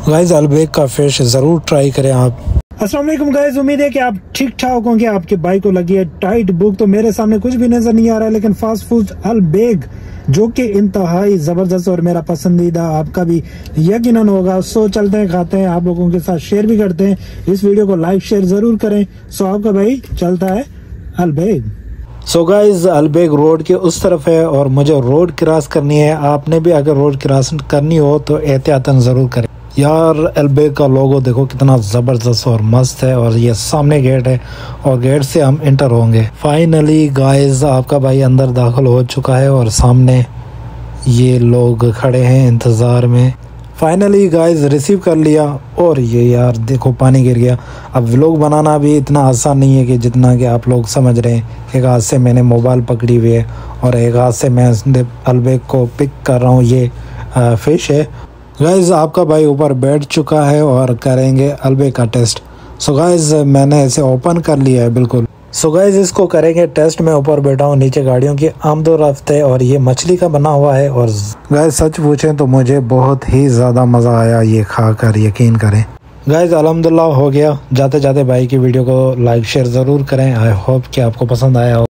Guys Al Baik का fish ज़रूर try करें आप। अस्सलाम वालेकुम गाइस, उम्मीद है कि आप ठीक ठाक होंगे। आपके भाई को लगी है टाइट भूख, तो मेरे सामने कुछ भी नजर नहीं आ रहा है, लेकिन फास्ट फूड अलबेग जो कि इंतहाई जबरदस्त और मेरा पसंदीदा आपका भी यकीनन होगा। सो चलते हैं, खाते हैं, आप लोगों के साथ शेयर भी करते हैं। इस वीडियो को लाइक शेयर जरूर करें। सो आपका भाई चलता है Al Baik. So guys Al Baik road के उस तरफ है और मुझे रोड क्रॉस करनी है। आपने भी अगर रोड क्रॉस करनी हो तो एहतियातन ज़रूर करें। यार अलबेग का लोगो देखो कितना ज़बरदस्त और मस्त है, और ये सामने गेट है और गेट से हम इंटर होंगे। फाइनली गाइस आपका भाई अंदर दाखिल हो चुका है और सामने ये लोग खड़े हैं इंतज़ार में। फाइनली गाइस रिसीव कर लिया। और ये यार देखो पानी गिर गया। अब व्लॉग बनाना भी इतना आसान नहीं है कि जितना कि आप लोग समझ रहे हैं। एक हाथ से मैंने मोबाइल पकड़ी हुई है और एक हाथ से मैं अलबेग को पिक कर रहा हूँ। ये फ़िश है गाइस। आपका भाई ऊपर बैठ चुका है और करेंगे अलबेग का टेस्ट। सो गाइस मैंने इसे ओपन कर लिया है बिल्कुल। सो गाइस इसको करेंगे टेस्ट। मैं ऊपर बैठा हूँ, नीचे गाड़ियों की आमदोरफ्त है और ये मछली का बना हुआ है। और गाइस सच पूछें तो मुझे बहुत ही ज़्यादा मज़ा आया ये खाकर, यकीन करें। गाइस अल्हम्दुलिल्लाह हो गया। जाते जाते भाई की वीडियो को लाइक शेयर ज़रूर करें। आई होप कि आपको पसंद आया हो।